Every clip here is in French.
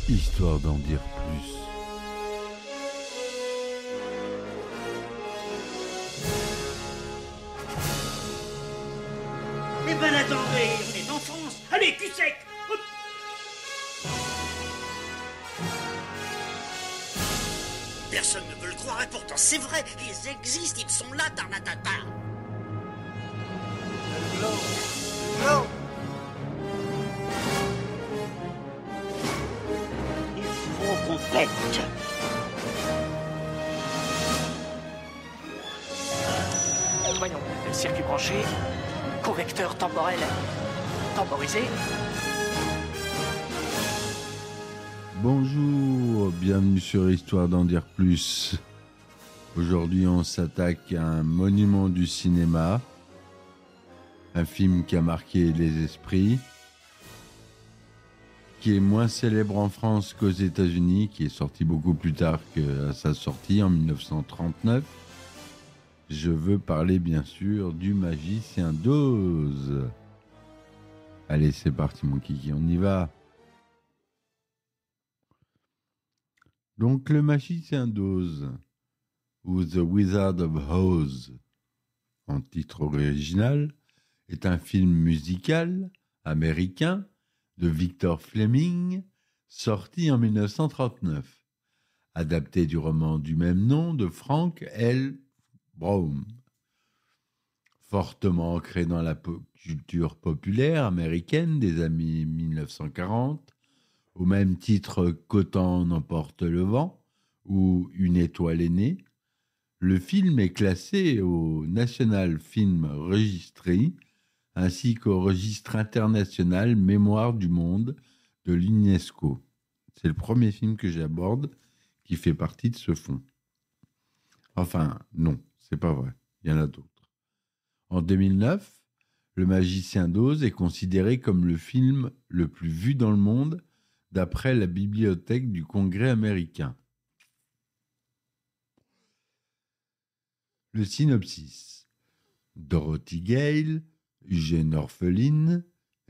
Histoire d'en dire plus. Eh ben attendez, on est en France. Allez, cul sec. Hop. Personne ne veut le croire et pourtant c'est vrai. Ils existent, ils sont là, Tarnatata. Non. Il faut qu'on pète. Voyons, circuit branché, convecteur temporel temporisé. Bonjour, bienvenue sur Histoire d'en dire plus. Aujourd'hui, on s'attaque à un monument du cinéma, un film qui a marqué les esprits, qui est moins célèbre en France qu'aux États-Unis, qui est sorti beaucoup plus tard que sa sortie en 1939. Je veux parler bien sûr du Magicien d'Oz. Allez, c'est parti mon kiki, on y va. Donc le Magicien d'Oz, ou The Wizard of Oz, en titre original, est un film musical américain de Victor Fleming, sorti en 1939, adapté du roman du même nom de Frank L. Baum. Fortement ancré dans la culture populaire américaine des années 1940, au même titre qu'Autant n'emporte le vent ou Une étoile est née, le film est classé au National Film Registry ainsi qu'au Registre international Mémoire du monde de l'UNESCO. C'est le premier film que j'aborde qui fait partie de ce fonds. Enfin, non, c'est pas vrai. Il y en a d'autres. En 2009, Le Magicien d'Oz est considéré comme le film le plus vu dans le monde d'après la Bibliothèque du Congrès américain. Le synopsis. Dorothy Gale, jeune orpheline,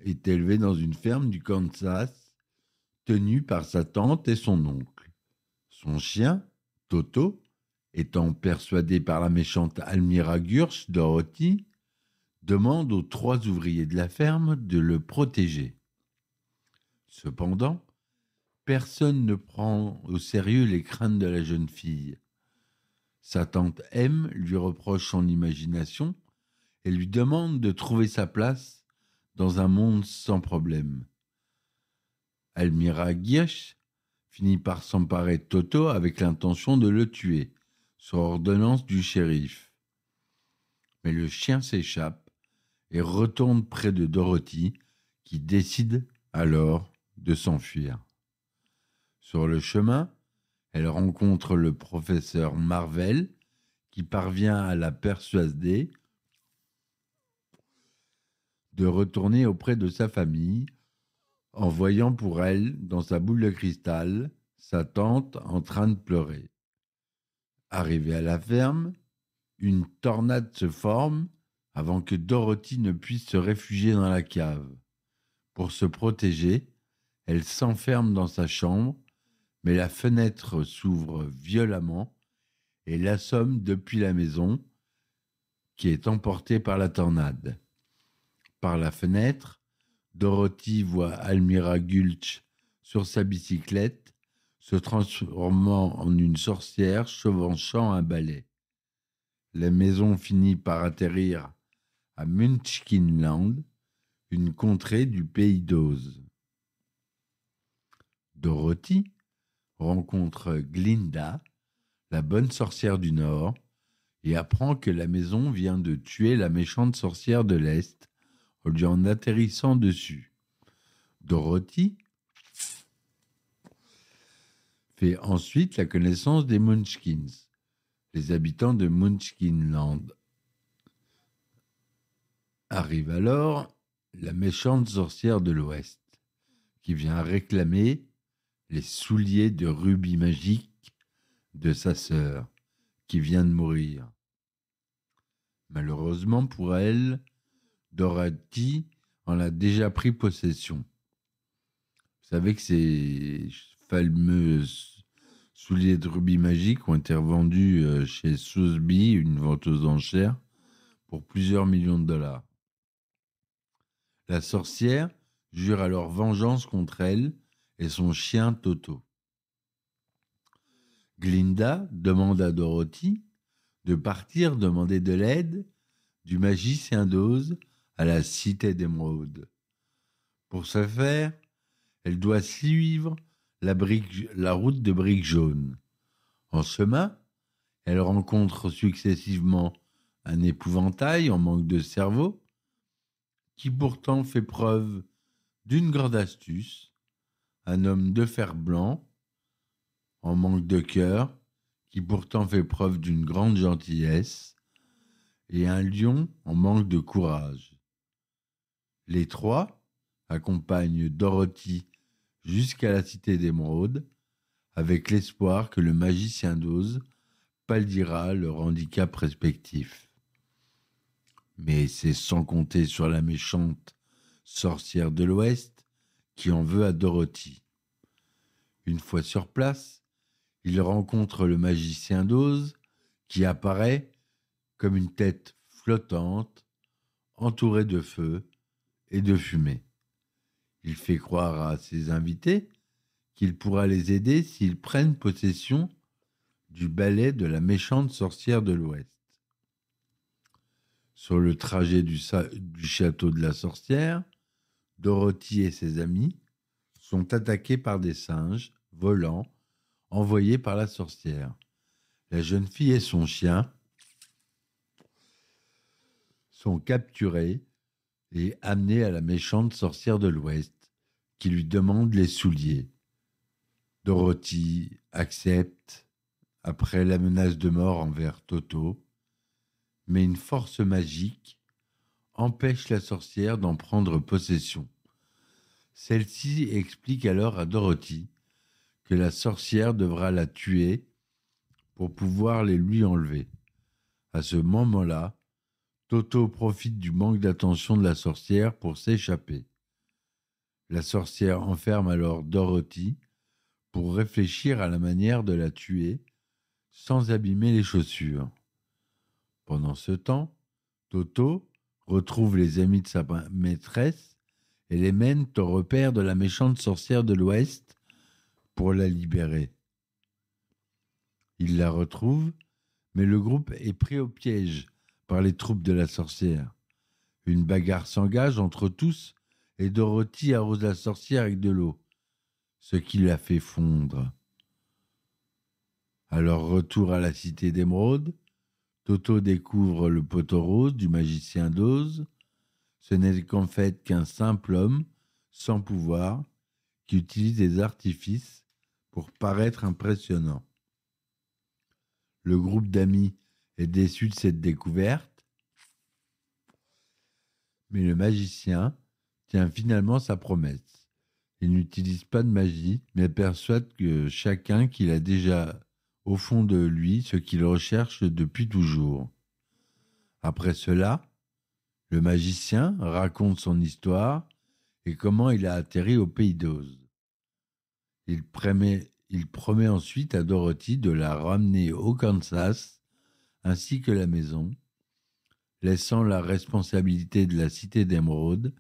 est élevée dans une ferme du Kansas, tenue par sa tante et son oncle. Son chien, Toto, étant persuadé par la méchante Almira Gurch, Dorothy, demande aux 3 ouvriers de la ferme de le protéger. Cependant, personne ne prend au sérieux les craintes de la jeune fille. Sa tante M lui reproche son imagination et lui demande de trouver sa place dans un monde sans problème. Almira Giersch finit par s'emparer de Toto avec l'intention de le tuer, sur ordonnance du shérif. Mais le chien s'échappe et retourne près de Dorothy, qui décide alors de s'enfuir. Sur le chemin, elle rencontre le professeur Marvel, qui parvient à la persuader de retourner auprès de sa famille, en voyant pour elle, dans sa boule de cristal, sa tante en train de pleurer. Arrivée à la ferme, une tornade se forme avant que Dorothy ne puisse se réfugier dans la cave. Pour se protéger, elle s'enferme dans sa chambre, mais la fenêtre s'ouvre violemment et l'assomme depuis la maison, qui est emportée par la tornade. Par la fenêtre, Dorothy voit Almira Gulch sur sa bicyclette, se transformant en une sorcière chevauchant un balai. La maison finit par atterrir à Munchkinland, une contrée du pays d'Oz. Dorothy rencontre Glinda, la bonne sorcière du Nord, et apprend que la maison vient de tuer la méchante sorcière de l'Est en lui en atterrissant dessus. Dorothy fait ensuite la connaissance des Munchkins, les habitants de Munchkinland. Arrive alors la méchante sorcière de l'Ouest, qui vient réclamer les souliers de rubis magiques de sa sœur, qui vient de mourir. Malheureusement pour elle, Dorothy en a déjà pris possession. Vous savez que c'est fameux souliers de rubis magiques ont été revendus chez Sotheby's, une venteuse d'enchères, pour plusieurs millions de dollars. La sorcière jure alors vengeance contre elle et son chien Toto. Glinda demande à Dorothy de partir demander de l'aide du magicien d'Oz à la cité d'Émeraude. Pour ce faire, elle doit suivre la route de briques jaunes. En chemin, elle rencontre successivement un épouvantail en manque de cerveau, qui pourtant fait preuve d'une grande astuce, un homme de fer blanc, en manque de cœur, qui pourtant fait preuve d'une grande gentillesse, et un lion en manque de courage. Les trois accompagnent Dorothy jusqu'à la cité d'Émeraude, avec l'espoir que le magicien d'Oz palliera leur handicap respectif. Mais c'est sans compter sur la méchante sorcière de l'Ouest qui en veut à Dorothy. Une fois sur place, il rencontre le magicien d'Oz qui apparaît comme une tête flottante, entourée de feu et de fumée. Il fait croire à ses invités qu'il pourra les aider s'ils prennent possession du balai de la méchante sorcière de l'Ouest. Sur le trajet du château de la sorcière, Dorothy et ses amis sont attaqués par des singes volants envoyés par la sorcière. La jeune fille et son chien sont capturés et amenés à la méchante sorcière de l'Ouest qui lui demande les souliers. Dorothy accepte après la menace de mort envers Toto, mais une force magique empêche la sorcière d'en prendre possession. Celle-ci explique alors à Dorothy que la sorcière devra la tuer pour pouvoir les lui enlever. À ce moment-là, Toto profite du manque d'attention de la sorcière pour s'échapper. La sorcière enferme alors Dorothy pour réfléchir à la manière de la tuer sans abîmer les chaussures. Pendant ce temps, Toto retrouve les amis de sa maîtresse et les mène au repère de la méchante sorcière de l'Ouest pour la libérer. Il la retrouve, mais le groupe est pris au piège par les troupes de la sorcière. Une bagarre s'engage entre tous et Dorothy arrose la sorcière avec de l'eau, ce qui la fait fondre. À leur retour à la cité d'Émeraude, Toto découvre le poteau rose du magicien d'Oz. Ce n'est qu'en fait qu'un simple homme sans pouvoir qui utilise des artifices pour paraître impressionnant. Le groupe d'amis est déçu de cette découverte, mais le magicien tient finalement sa promesse. Il n'utilise pas de magie, mais persuade que chacun qu'il a déjà au fond de lui ce qu'il recherche depuis toujours. Après cela, le magicien raconte son histoire et comment il a atterri au pays d'Oz. Il promet ensuite à Dorothy de la ramener au Kansas ainsi que la maison, laissant la responsabilité de la cité d'Émeraude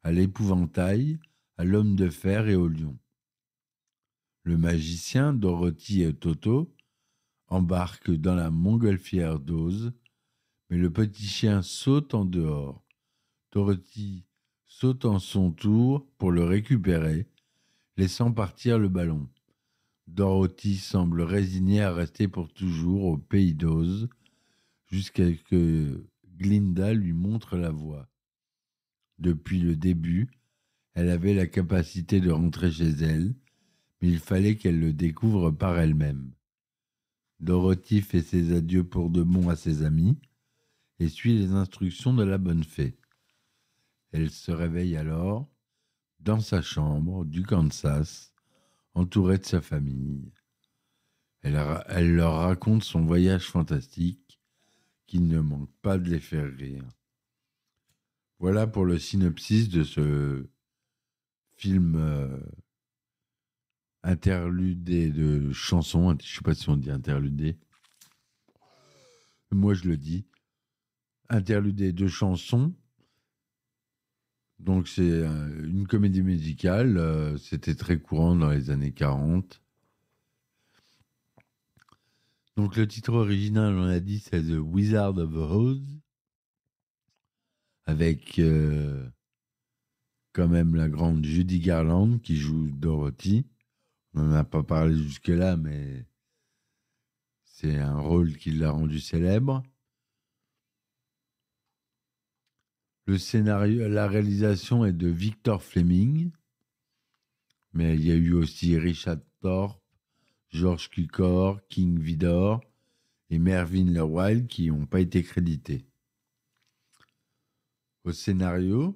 à l'épouvantail, à l'homme de fer et au lion. Le magicien, Dorothy et Toto embarquent dans la montgolfière d'Oz, mais le petit chien saute en dehors. Dorothy saute en son tour pour le récupérer, laissant partir le ballon. Dorothy semble résignée à rester pour toujours au pays d'Oz, jusqu'à ce que Glinda lui montre la voie. Depuis le début, elle avait la capacité de rentrer chez elle, mais il fallait qu'elle le découvre par elle-même. Dorothy fait ses adieux pour de bon à ses amis et suit les instructions de la bonne fée. Elle se réveille alors dans sa chambre du Kansas, entourée de sa famille. Elle leur raconte son voyage fantastique qui ne manque pas de les faire rire. Voilà pour le synopsis de ce film interludé de chansons. Je ne sais pas si on dit interludé. Moi, je le dis. Interludé de chansons. Donc, c'est une comédie musicale. C'était très courant dans les années 40. Donc, le titre original, on a dit, c'est The Wizard of Oz. Avec quand même la grande Judy Garland qui joue Dorothy. On n'en a pas parlé jusque-là, mais c'est un rôle qui l'a rendu célèbre. Le scénario, la réalisation est de Victor Fleming, mais il y a eu aussi Richard Thorpe, George Cukor, King Vidor et Mervyn LeRoy qui n'ont pas été crédités. Au scénario,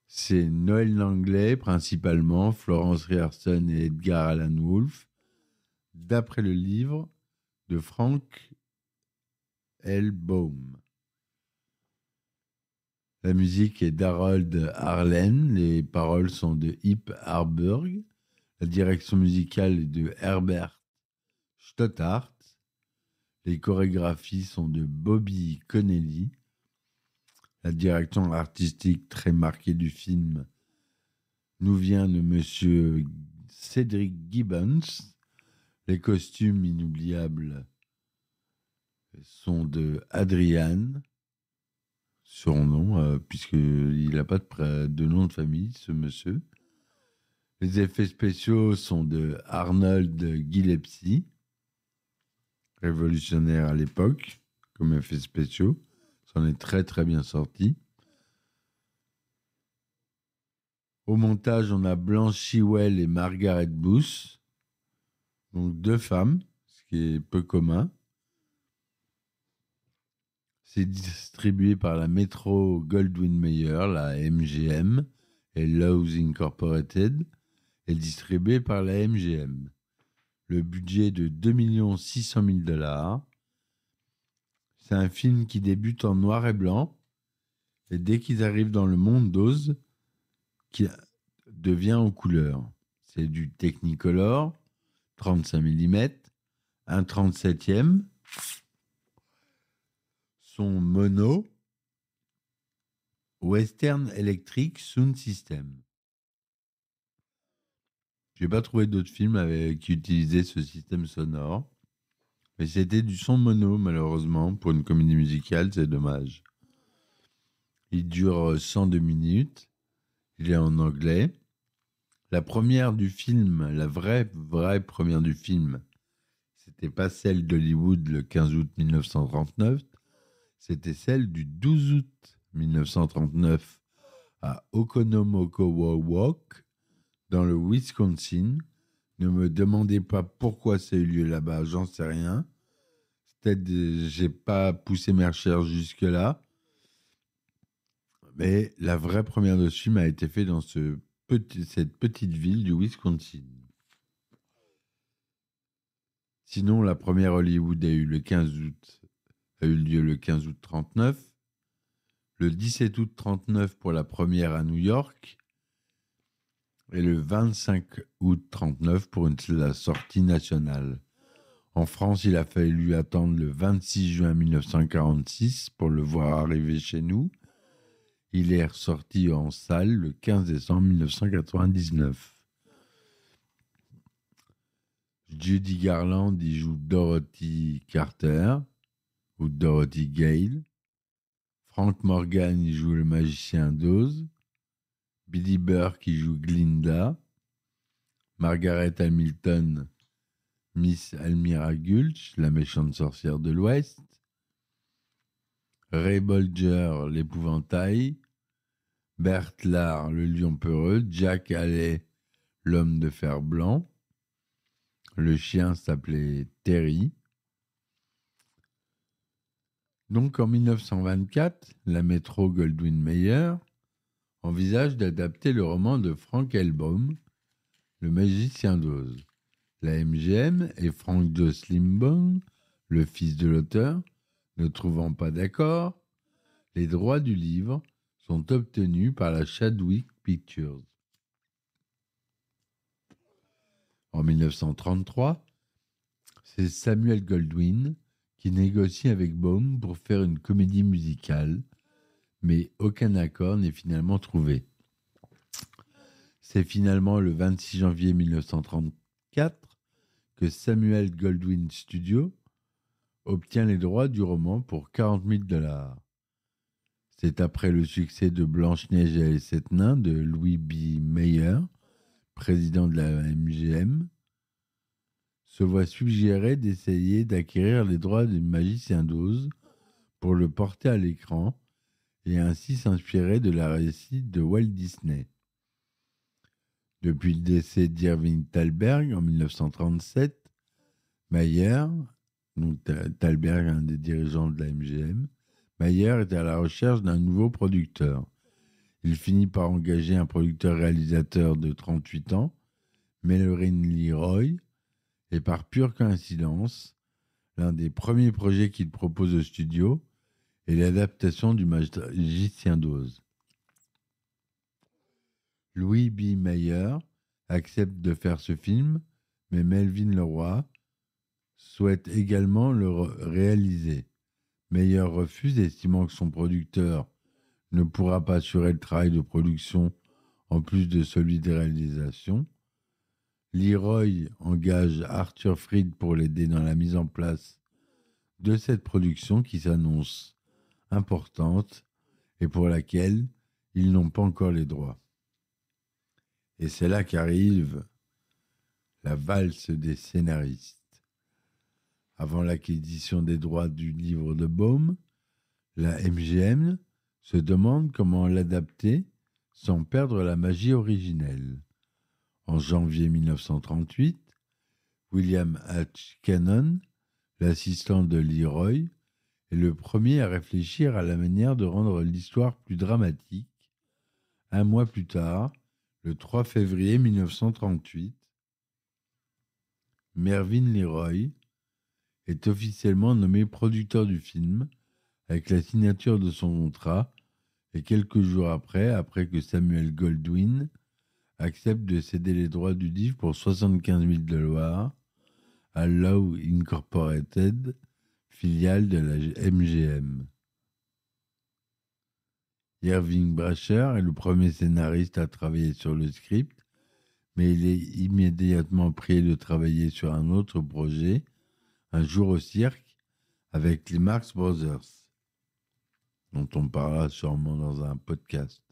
c'est Noël Langlais principalement, Florence Rierson et Edgar Allan Wolff, d'après le livre de Frank L. Baum. La musique est d'Harold Arlen, les paroles sont de Ip Harburg, la direction musicale est de Herbert Stothart, les chorégraphies sont de Bobby Connelly, la direction artistique très marquée du film nous vient de Monsieur Cedric Gibbons. Les costumes inoubliables sont de Adrian, surnom, puisqu'il n'a pas de nom de famille, ce monsieur. Les effets spéciaux sont de Arnold Gillespie, révolutionnaire à l'époque, comme effets spéciaux. Ça en est très très bien sorti. Au montage, on a Blanche Sewell et Margaret Booth, donc 2 femmes, ce qui est peu commun. C'est distribué par la Metro-Goldwyn-Mayer, la MGM, et Lowe's Incorporated, et distribué par la MGM. Le budget est de 2 600 000 $. C'est un film qui débute en noir et blanc, et dès qu'ils arrivent dans le monde d'Oz, qui devient en couleur. C'est du Technicolor, 35 mm, un 37e, son mono, Western Electric Sound System. Je n'ai pas trouvé d'autres films qui utilisaient ce système sonore. Mais c'était du son mono, malheureusement. Pour une comédie musicale, c'est dommage. Il dure 102 minutes. Il est en anglais. La première du film, la vraie première du film, c'était pas celle d'Hollywood le 15 août 1939. C'était celle du 12 août 1939 à Oconomowoc, dans le Wisconsin. Ne me demandez pas pourquoi ça a eu lieu là-bas, j'en sais rien. Peut-être que j'ai pas poussé mes recherches jusque-là. Mais la vraie première de ce film a été faite dans cette petite ville du Wisconsin. Sinon, la première Hollywood a eu lieu le 15 août 1939. Le 17 août 1939 pour la première à New York. Et le 25 août 1939 pour la sortie nationale. En France, il a fallu attendre le 26 juin 1946 pour le voir arriver chez nous. Il est ressorti en salle le 15 décembre 1999. Judy Garland y joue Dorothy Carter ou Dorothy Gale. Frank Morgan y joue le magicien d'Oz. Billy Burke qui joue Glinda, Margaret Hamilton, Miss Almira Gulch, la méchante sorcière de l'Ouest, Ray Bolger, l'épouvantail, Bert Lahr, le lion peureux, Jack Haley, l'homme de fer blanc, le chien s'appelait Terry. Donc en 1924, la Metro-Goldwyn-Mayer envisage d'adapter le roman de Frank L. Baum, Le magicien d'Oz. La MGM et Frank Joe Slimbaum, le fils de l'auteur, ne trouvant pas d'accord, les droits du livre sont obtenus par la Chadwick Pictures. En 1933, c'est Samuel Goldwyn qui négocie avec Baum pour faire une comédie musicale, mais aucun accord n'est finalement trouvé. C'est finalement le 26 janvier 1934 que Samuel Goldwyn Studio obtient les droits du roman pour $40,000. C'est après le succès de Blanche-Neige et les 7 nains de Louis B. Mayer, président de la MGM, se voit suggérer d'essayer d'acquérir les droits du Magicien d'Oz pour le porter à l'écran et ainsi s'inspirer de la réussite de Walt Disney. Depuis le décès d'Irving Thalberg en 1937, Mayer, donc Thalberg, un des dirigeants de la MGM, Mayer est à la recherche d'un nouveau producteur. Il finit par engager un producteur-réalisateur de 38 ans, Melvin Leroy, et par pure coïncidence, l'un des premiers projets qu'il propose au studio est l'adaptation du Magicien d'Oz. Louis B. Mayer accepte de faire ce film, mais Melvin Leroy souhaite également le réaliser. Mayer refuse, estimant que son producteur ne pourra pas assurer le travail de production en plus de celui de réalisation. Leroy engage Arthur Freed pour l'aider dans la mise en place de cette production qui s'annonce importante et pour laquelle ils n'ont pas encore les droits. Et c'est là qu'arrive la valse des scénaristes. Avant l'acquisition des droits du livre de Baum, la MGM se demande comment l'adapter sans perdre la magie originelle. En janvier 1938, William H. Cannon, l'assistant de Leroy, est le premier à réfléchir à la manière de rendre l'histoire plus dramatique. Un mois plus tard, le 3 février 1938, Melvin Leroy est officiellement nommé producteur du film avec la signature de son contrat et quelques jours après que Samuel Goldwyn accepte de céder les droits du livre pour $75,000 à Law Incorporated, filiale de la MGM. Irving Bracher est le premier scénariste à travailler sur le script, mais il est immédiatement prié de travailler sur un autre projet, Un jour au cirque, avec les Marx Brothers, dont on parlera sûrement dans un podcast,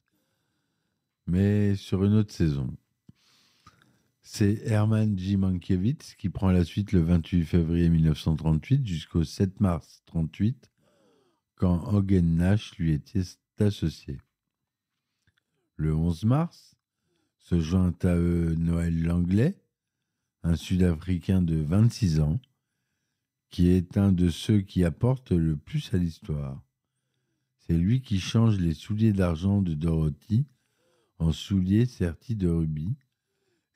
mais sur une autre saison. C'est Herman J. Mankiewicz qui prend la suite le 28 février 1938 jusqu'au 7 mars 1938, quand Hogan Nash lui était associé. Le 11 mars, se joint à eux Noël Langlais, un Sud-Africain de 26 ans, qui est un de ceux qui apportent le plus à l'histoire. C'est lui qui change les souliers d'argent de Dorothy en souliers sertis de rubis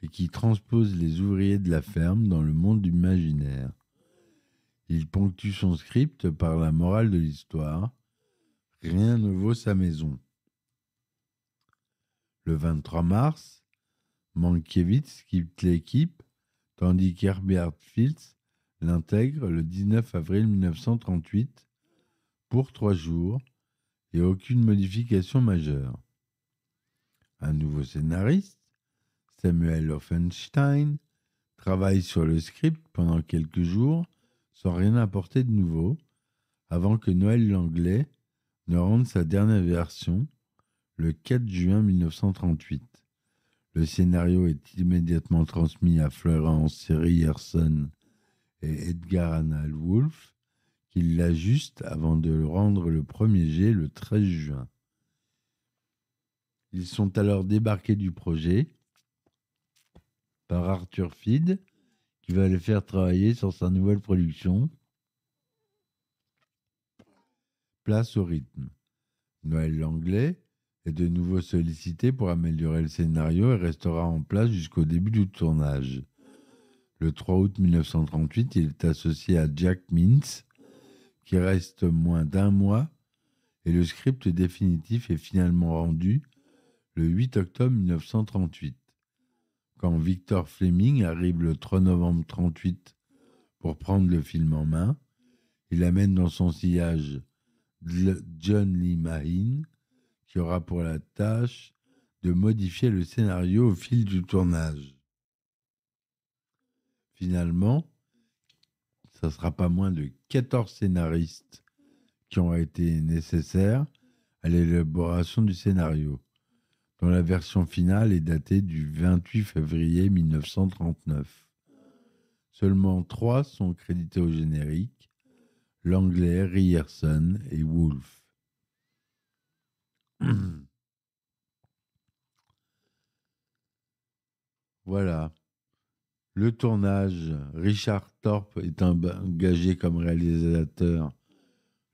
et qui transpose les ouvriers de la ferme dans le monde imaginaire. Il ponctue son script par la morale de l'histoire. Rien ne vaut sa maison. Le 23 mars, Mankiewicz quitte l'équipe, tandis qu'Herbert Fields l'intègre le 19 avril 1938 pour 3 jours et aucune modification majeure. Un nouveau scénariste, Samuel Offenstein, travaille sur le script pendant quelques jours sans rien apporter de nouveau avant que Noël Langlais ne rende sa dernière version le 4 juin 1938. Le scénario est immédiatement transmis à Florence Ryerson et Edgar Allan Wolff, qui l'ajustent avant de le rendre le premier jet le 13 juin. Ils sont alors débarqués du projet par Arthur Fied, qui va les faire travailler sur sa nouvelle production. Place au rythme. Noël Langlais est de nouveau sollicité pour améliorer le scénario et restera en place jusqu'au début du tournage. Le 3 août 1938, il est associé à Jack Mintz, qui reste moins d'un mois, et le script définitif est finalement rendu le 8 octobre 1938, quand Victor Fleming arrive le 3 novembre 1938 pour prendre le film en main, il amène dans son sillage John Lee Mahine, qui aura pour la tâche de modifier le scénario au fil du tournage. Finalement, ça ne sera pas moins de 14 scénaristes qui ont été nécessaires à l'élaboration du scénario, dont la version finale est datée du 28 février 1939. Seulement 3 sont crédités au générique, Langley, Ryerson et Wolfe. Voilà. Le tournage, Richard Thorpe est engagé comme réalisateur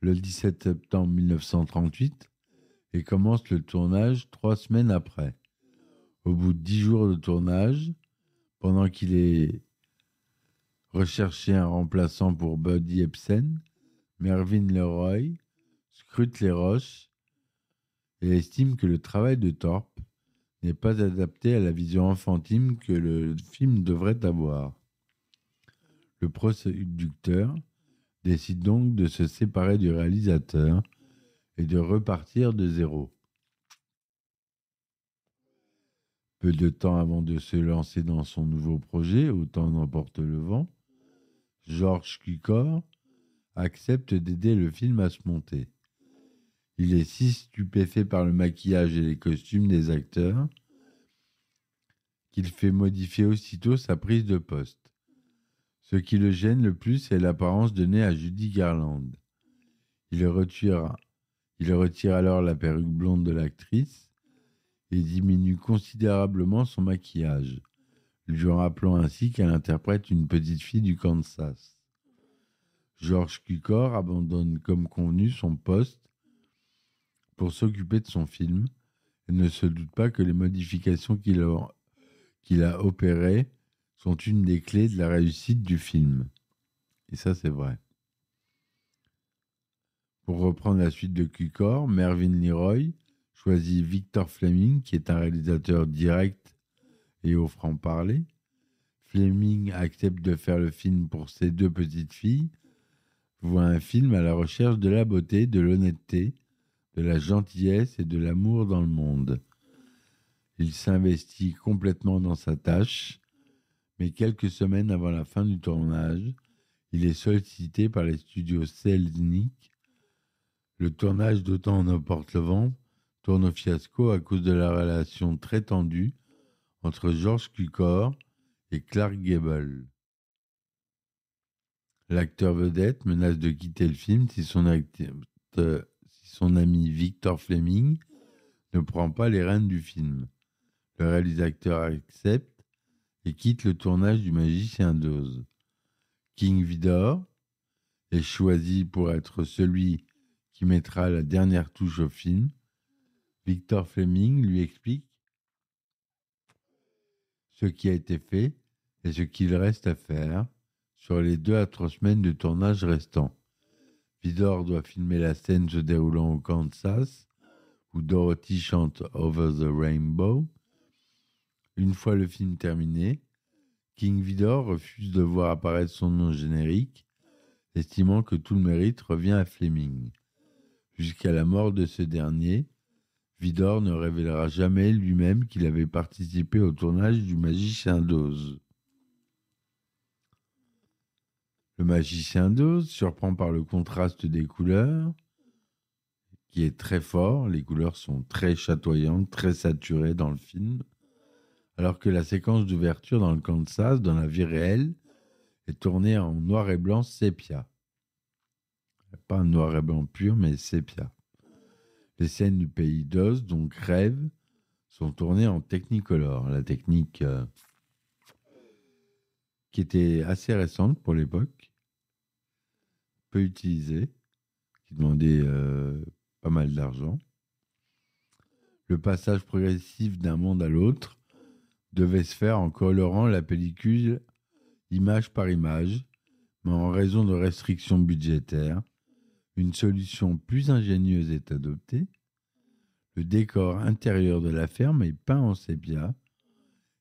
le 17 septembre 1938 et commence le tournage 3 semaines après. Au bout de 10 jours de tournage, pendant qu'il est recherché un remplaçant pour Buddy Ebsen, Mervyn LeRoy scrute les roches et estime que le travail de Thorpe n'est pas adapté à la vision enfantine que le film devrait avoir. Le producteur décide donc de se séparer du réalisateur et de repartir de zéro. Peu de temps avant de se lancer dans son nouveau projet, Autant n'emporte le vent, George Cukor accepte d'aider le film à se monter. Il est si stupéfait par le maquillage et les costumes des acteurs qu'il fait modifier aussitôt sa prise de poste. Ce qui le gêne le plus, c'est l'apparence donnée à Judy Garland. Il retire alors la perruque blonde de l'actrice et diminue considérablement son maquillage, lui rappelant ainsi qu'elle interprète une petite fille du Kansas. George Cukor abandonne comme convenu son poste pour s'occuper de son film et ne se doute pas que les modifications qu'il a opérées sont une des clés de la réussite du film. Et ça, c'est vrai. Pour reprendre la suite de Cukor, Mervyn LeRoy choisit Victor Fleming, qui est un réalisateur direct et au franc-parler. Fleming accepte de faire le film pour ses 2 petites filles, voit un film à la recherche de la beauté, de l'honnêteté, de la gentillesse et de l'amour dans le monde. Il s'investit complètement dans sa tâche, mais quelques semaines avant la fin du tournage, il est sollicité par les studios Selznick. Le tournage d'Autant n'emporte le vent tourne au fiasco à cause de la relation très tendue entre George Cukor et Clark Gable. L'acteur vedette menace de quitter le film si son ami Victor Fleming ne prend pas les rênes du film. Le réalisateur accepte et quitte le tournage du Magicien d'Oz. King Vidor est choisi pour être celui qui mettra la dernière touche au film. Victor Fleming lui explique ce qui a été fait et ce qu'il reste à faire sur les 2 à 3 semaines de tournage restants. Vidor doit filmer la scène se déroulant au Kansas, où Dorothy chante Over the Rainbow. Une fois le film terminé, King Vidor refuse de voir apparaître son nom générique, estimant que tout le mérite revient à Fleming. Jusqu'à la mort de ce dernier, Vidor ne révélera jamais lui-même qu'il avait participé au tournage du Magicien d'Oz. Le Magicien d'Oz surprend par le contraste des couleurs, qui est très fort. Les couleurs sont très chatoyantes, très saturées dans le film, alors que la séquence d'ouverture dans le Kansas, dans la vie réelle, est tournée en noir et blanc sépia. Pas un noir et blanc pur, mais sépia. Les scènes du pays d'Oz, donc Rêve, sont tournées en Technicolor. La technique qui était assez récente pour l'époque, peu utilisée, qui demandait pas mal d'argent. Le passage progressif d'un monde à l'autre devait se faire en colorant la pellicule image par image, mais en raison de restrictions budgétaires, une solution plus ingénieuse est adoptée. Le décor intérieur de la ferme est peint en sépia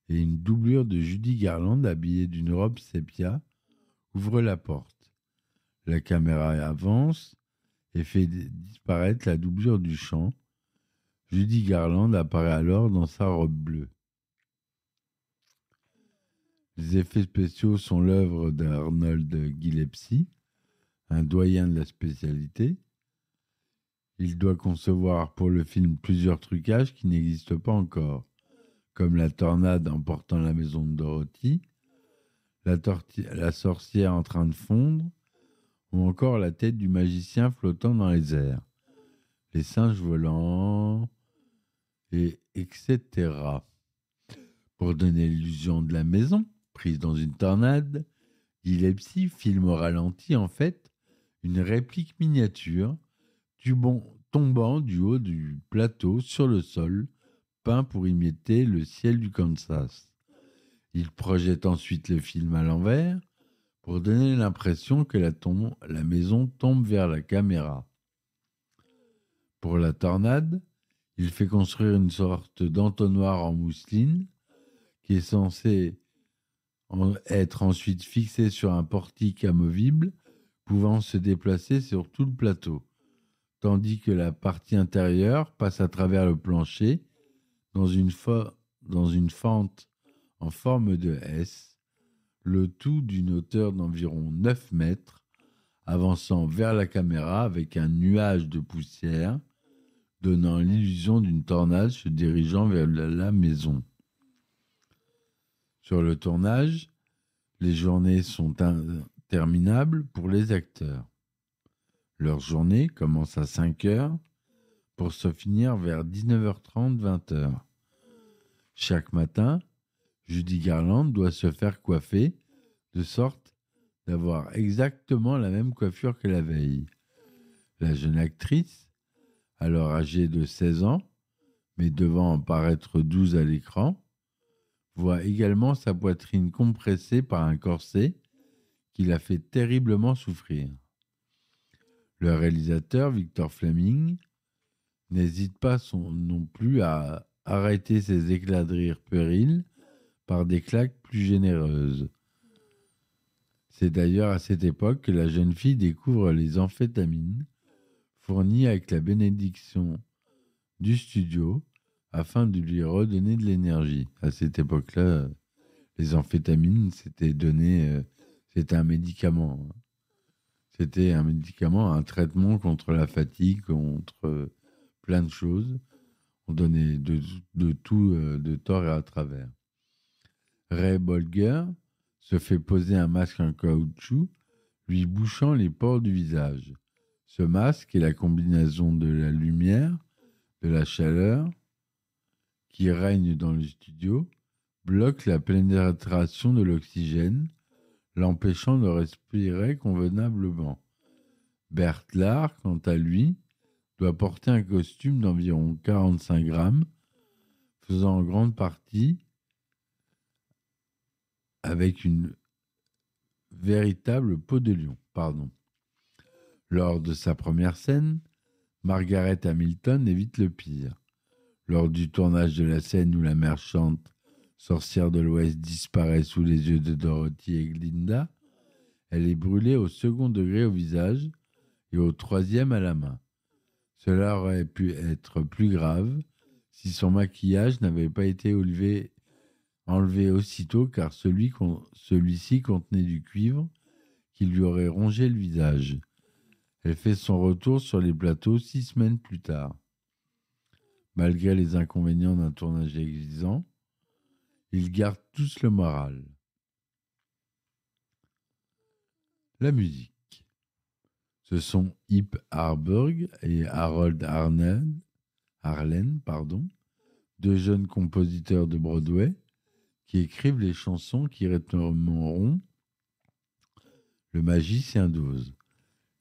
et une doublure de Judy Garland habillée d'une robe sépia ouvre la porte. La caméra avance et fait disparaître la doublure du champ. Judy Garland apparaît alors dans sa robe bleue. Les effets spéciaux sont l'œuvre d'Arnold Gillespie, un doyen de la spécialité. Il doit concevoir pour le film plusieurs trucages qui n'existent pas encore, comme la tornade emportant la maison de Dorothy, la sorcière en train de fondre, ou encore la tête du magicien flottant dans les airs, les singes volants, et etc. Pour donner l'illusion de la maison, prise dans une tornade, Gillespie filme au ralenti en fait une réplique miniature tombant du haut du plateau sur le sol, peint pour imiter le ciel du Kansas. Il projette ensuite le film à l'envers pour donner l'impression que la maison tombe vers la caméra. Pour la tornade, il fait construire une sorte d'entonnoir en mousseline qui est censé être ensuite fixé sur un portique amovible pouvant se déplacer sur tout le plateau, tandis que la partie intérieure passe à travers le plancher dans une fente en forme de S, le tout d'une hauteur d'environ 9 mètres, avançant vers la caméra avec un nuage de poussière, donnant l'illusion d'une tornade se dirigeant vers la maison. Sur le tournage, les journées sont interminables pour les acteurs. Leur journée commence à 5 heures pour se finir vers 19h30, 20h. Chaque matin, Judy Garland doit se faire coiffer de sorte d'avoir exactement la même coiffure que la veille. La jeune actrice, alors âgée de 16 ans, mais devant en paraître 12 à l'écran, voit également sa poitrine compressée par un corset qui la fait terriblement souffrir. Le réalisateur, Victor Fleming, n'hésite pas non plus à arrêter ses éclats de rire puérils par des claques plus généreuses. C'est d'ailleurs à cette époque que la jeune fille découvre les amphétamines, fournies avec la bénédiction du studio afin de lui redonner de l'énergie. À cette époque-là, les amphétamines, c'était un médicament. C'était un médicament, un traitement contre la fatigue, contre plein de choses. On donnait de tout, de tort et à travers. Ray Bolger se fait poser un masque en caoutchouc, lui bouchant les pores du visage. Ce masque est la combinaison de la lumière, de la chaleur qui règne dans le studio, bloque la pénétration de l'oxygène, l'empêchant de respirer convenablement. Bert Lahr, quant à lui, doit porter un costume d'environ 45 grammes, faisant en grande partie avec une véritable peau de lion. Lors de sa première scène, Margaret Hamilton évite le pire. Lors du tournage de la scène où la marchande sorcière de l'Ouest disparaît sous les yeux de Dorothy et Glinda, elle est brûlée au 2e degré au visage et au 3e à la main. Cela aurait pu être plus grave si son maquillage n'avait pas été enlevé aussitôt car celui-ci contenait du cuivre qui lui aurait rongé le visage. Elle fait son retour sur les plateaux 6 semaines plus tard. Malgré les inconvénients d'un tournage exigeant, ils gardent tous le moral. La musique. Ce sont Ip Harburg et Harold Arlen, 2 jeunes compositeurs de Broadway, qui écrivent les chansons qui rythmeront Le Magicien d'Oz.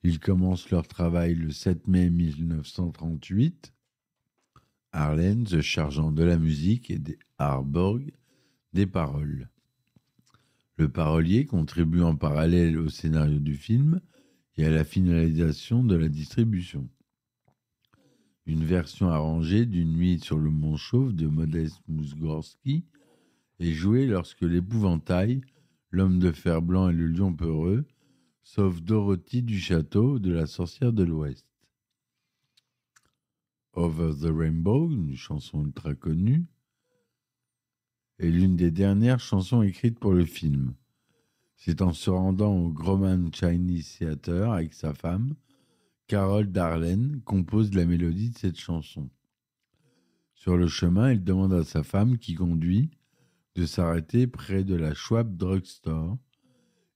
Ils commencent leur travail le 7 mai 1938, Arlen se chargeant de la musique et Harburg des paroles. Le parolier contribue en parallèle au scénario du film et à la finalisation de la distribution. Une version arrangée d'une nuit sur le Mont Chauve de Modeste Mussorgsky est jouée lorsque l'épouvantail, l'homme de fer blanc et le lion peureux sauvent Dorothy du château de la sorcière de l'Ouest. Over the Rainbow, une chanson ultra connue, est l'une des dernières chansons écrites pour le film. C'est en se rendant au Grauman Chinese Theatre avec sa femme, Carol Darlene compose la mélodie de cette chanson. Sur le chemin, il demande à sa femme, qui conduit, de s'arrêter près de la Schwab Drugstore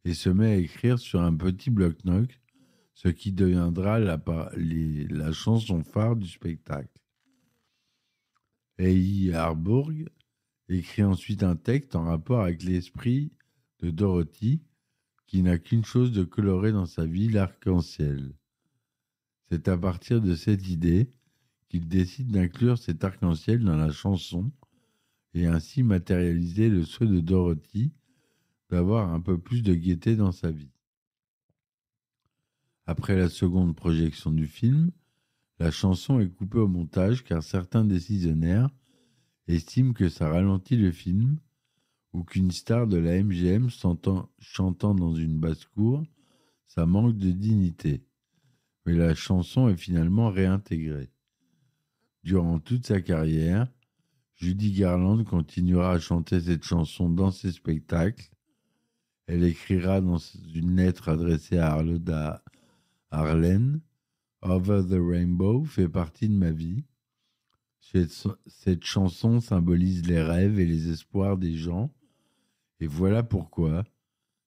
et se met à écrire sur un petit bloc-notes ce qui deviendra la chanson phare du spectacle. A.I. Harburg écrit ensuite un texte en rapport avec l'esprit de Dorothy, qui n'a qu'une chose de colorée dans sa vie, l'arc-en-ciel. C'est à partir de cette idée qu'il décide d'inclure cet arc-en-ciel dans la chanson et ainsi matérialiser le souhait de Dorothy d'avoir un peu plus de gaieté dans sa vie. Après la seconde projection du film, la chanson est coupée au montage car certains décisionnaires estiment que ça ralentit le film ou qu'une star de la MGM chantant dans une basse-cour, ça manque de dignité. Mais la chanson est finalement réintégrée. Durant toute sa carrière, Judy Garland continuera à chanter cette chanson dans ses spectacles. Elle écrira dans une lettre adressée à Arloda Arlen, « Over the Rainbow fait partie de ma vie. Cette chanson symbolise les rêves et les espoirs des gens, et voilà pourquoi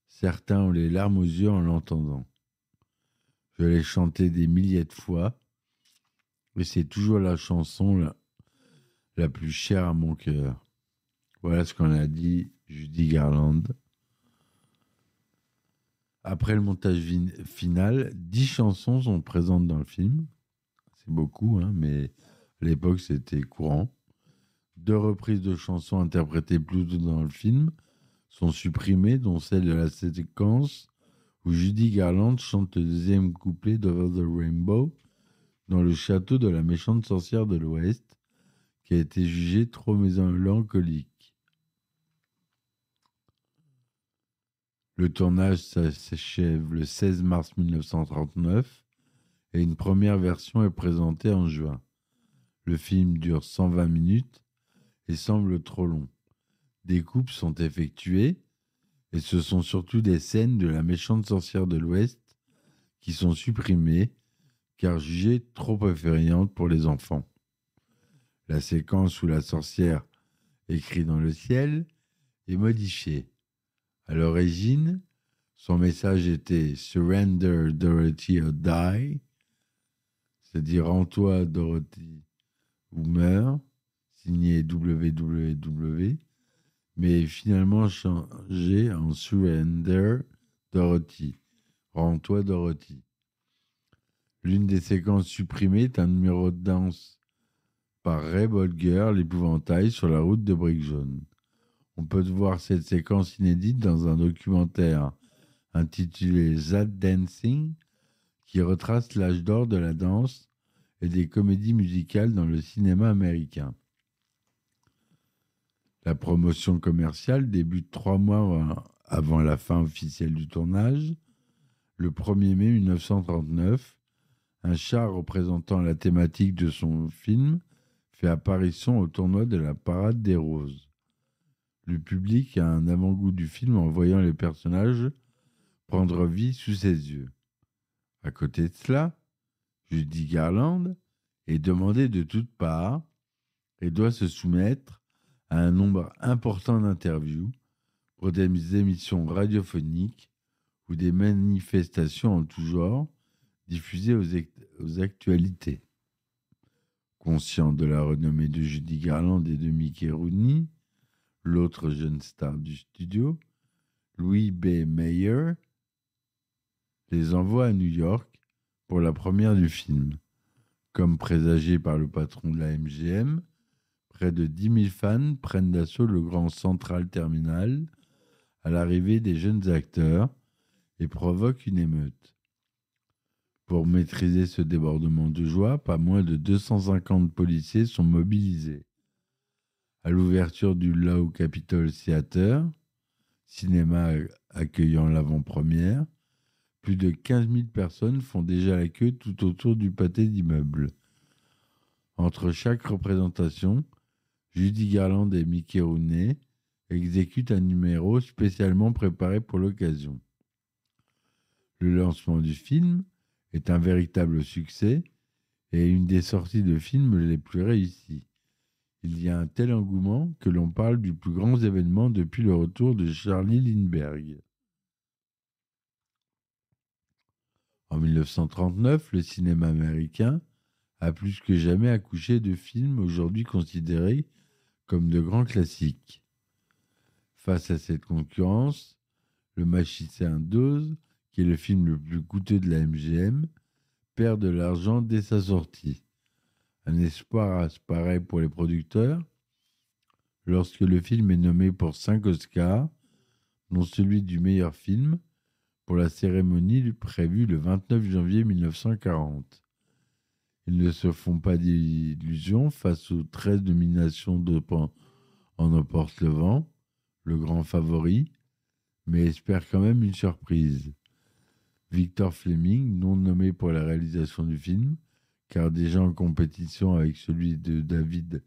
certains ont les larmes aux yeux en l'entendant. Je l'ai chantée des milliers de fois, et c'est toujours la chanson la plus chère à mon cœur. » Voilà ce qu'on a dit Judy Garland. Après le montage final, 10 chansons sont présentes dans le film. C'est beaucoup, hein, mais à l'époque, c'était courant. 2 reprises de chansons interprétées plus tôt dans le film sont supprimées, dont celle de la séquence où Judy Garland chante le deuxième couplet d'Over the Rainbow dans le château de la méchante sorcière de l'Ouest, qui a été jugé trop mélancolique. Le tournage s'achève le 16 mars 1939 et une première version est présentée en juin. Le film dure 120 minutes et semble trop long. Des coupes sont effectuées et ce sont surtout des scènes de la méchante sorcière de l'Ouest qui sont supprimées car jugées trop effrayantes pour les enfants. La séquence où la sorcière écrit dans le ciel est modifiée. À l'origine, son message était « Surrender Dorothy or die », c'est-à-dire « Rends-toi Dorothy ou meurs », signé WWW, mais est finalement changé en « Surrender Dorothy », « Rends-toi Dorothy ». L'une des séquences supprimées est un numéro de danse par Ray Bolger, l'épouvantail, sur la route de Brick Jaune. On peut voir cette séquence inédite dans un documentaire intitulé That Dancing, qui retrace l'âge d'or de la danse et des comédies musicales dans le cinéma américain. La promotion commerciale débute 3 mois avant la fin officielle du tournage. Le 1er mai 1939, un char représentant la thématique de son film fait apparition au tournoi de la Parade des Roses. Le public a un avant-goût du film en voyant les personnages prendre vie sous ses yeux. À côté de cela, Judy Garland est demandée de toutes parts et doit se soumettre à un nombre important d'interviews pour des émissions radiophoniques ou des manifestations en tout genre diffusées aux actualités. Conscient de la renommée de Judy Garland et de Mickey Rooney, l'autre jeune star du studio, Louis B. Mayer, les envoie à New York pour la première du film. Comme présagé par le patron de la MGM, près de 10 000 fans prennent d'assaut le grand Central Terminal à l'arrivée des jeunes acteurs et provoquent une émeute. Pour maîtriser ce débordement de joie, pas moins de 250 policiers sont mobilisés. à l'ouverture du Low Capitol Theatre, cinéma accueillant l'avant-première. Plus de 15 000 personnes font déjà la queue tout autour du pâté d'immeubles. Entre chaque représentation, Judy Garland et Mickey Rooney exécutent un numéro spécialement préparé pour l'occasion. Le lancement du film est un véritable succès et une des sorties de films les plus réussies. Il y a un tel engouement que l'on parle du plus grand événement depuis le retour de Charlie Lindbergh. En 1939, le cinéma américain a plus que jamais accouché de films aujourd'hui considérés comme de grands classiques. Face à cette concurrence, Le Magicien d'Oz, qui est le film le plus coûteux de la MGM, perd de l'argent dès sa sortie. Un espoir apparaît pour les producteurs lorsque le film est nommé pour 5 Oscars, dont celui du meilleur film, pour la cérémonie prévue le 29 janvier 1940. Ils ne se font pas d'illusions face aux 13 nominations En emporte le vent, le grand favori, mais espèrent quand même une surprise. Victor Fleming, non nommé pour la réalisation du film, car déjà en compétition avec celui de David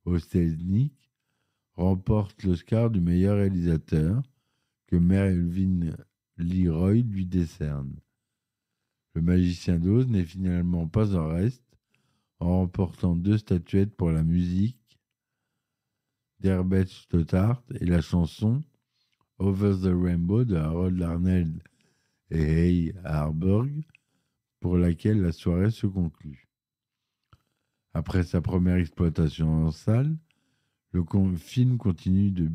O. Selznick, remporte l'Oscar du meilleur réalisateur que Melvin Leroy lui décerne. Le Magicien d'Oz n'est finalement pas en reste, en remportant 2 statuettes pour la musique d'Herbert Stothart et la chanson Over the Rainbow de Harold Arnett et Hay Harburg, pour laquelle la soirée se conclut. Après sa première exploitation en salle, le film continue de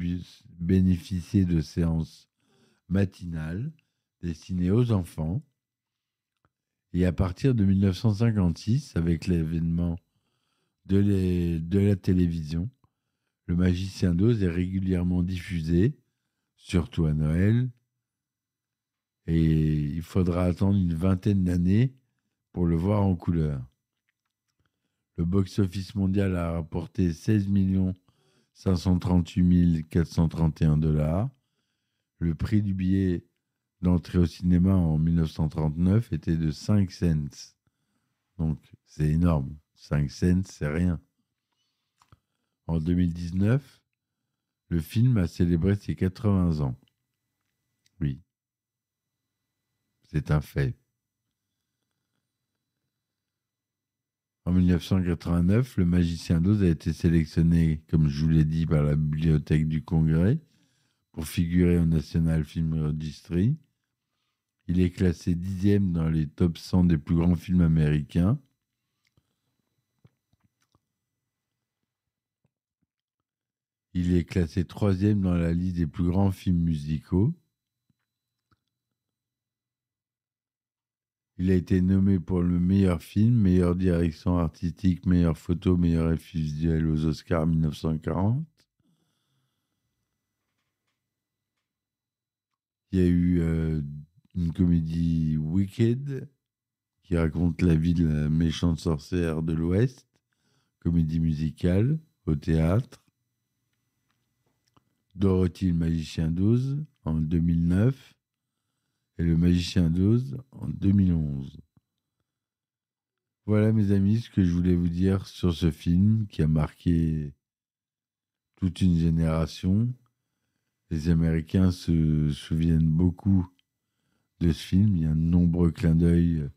bénéficier de séances matinales destinées aux enfants. Et à partir de 1956, avec l'avènement de la télévision, Le Magicien d'Oz est régulièrement diffusé, surtout à Noël, et il faudra attendre une vingtaine d'années pour le voir en couleur. Le box-office mondial a rapporté 16 538 431 $. Le prix du billet d'entrée au cinéma en 1939 était de 5 cents. Donc, c'est énorme. 5 cents, c'est rien. En 2019, le film a célébré ses 80 ans. Oui. C'est un fait. En 1989, Le Magicien d'Oz a été sélectionné, comme je vous l'ai dit, par la Bibliothèque du Congrès pour figurer au National Film Registry. Il est classé 10e dans les top 100 des plus grands films américains. Il est classé 3e dans la liste des plus grands films musicaux. Il a été nommé pour le meilleur film, meilleure direction artistique, meilleure photo, meilleur effet visuel aux Oscars 1940. Il y a eu une comédie Wicked qui raconte la vie de la méchante sorcière de l'Ouest, comédie musicale au théâtre. Dorothy le Magicien d'Oz en 2009 et Le Magicien d'Oz en 2011. Voilà mes amis ce que je voulais vous dire sur ce film qui a marqué toute une génération. Les Américains se souviennent beaucoup de ce film. Il y a de nombreux clins d'œil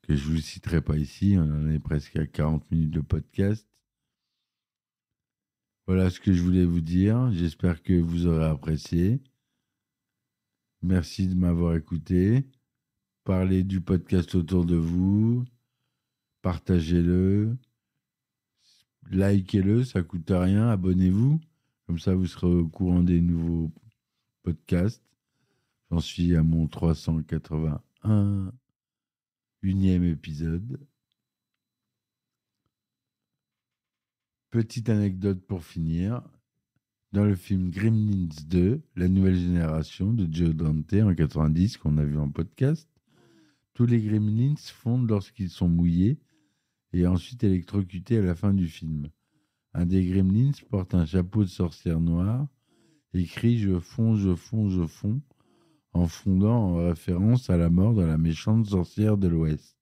que je ne vous citerai pas ici. On en est presque à 40 minutes de podcast. Voilà ce que je voulais vous dire. J'espère que vous aurez apprécié. Merci de m'avoir écouté. Parlez du podcast autour de vous. Partagez-le. Likez-le, ça ne coûte rien. Abonnez-vous. Comme ça, vous serez au courant des nouveaux podcasts. J'en suis à mon 381e épisode. Petite anecdote pour finir. Dans le film Gremlins 2, la nouvelle génération de Joe Dante en 90, qu'on a vu en podcast, tous les Gremlins fondent lorsqu'ils sont mouillés et ensuite électrocutés à la fin du film. Un des gremlins porte un chapeau de sorcière noire et crie « Je fonds, je fonds, je fonds », en fondant en référence à la mort de la méchante sorcière de l'Ouest.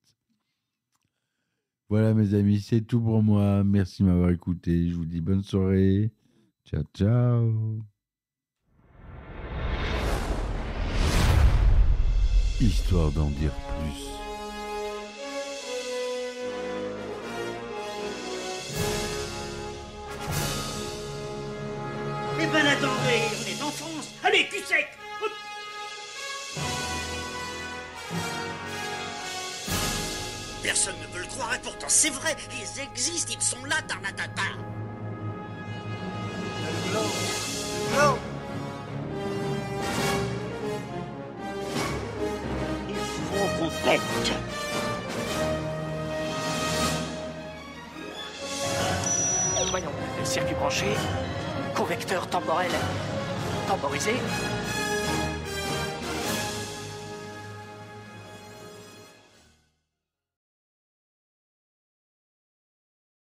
Voilà mes amis, c'est tout pour moi. Merci de m'avoir écouté. Je vous dis bonne soirée. Ciao, ciao. Histoire d'en dire plus. Eh ben attendez, on est en France. Allez, cul sec. Hop. Personne ne veut le croire et pourtant c'est vrai, ils existent, ils sont là, Tarnatata. Non. Il faut qu'on pète. Voyons, circuit branché, convecteur temporel temporisé,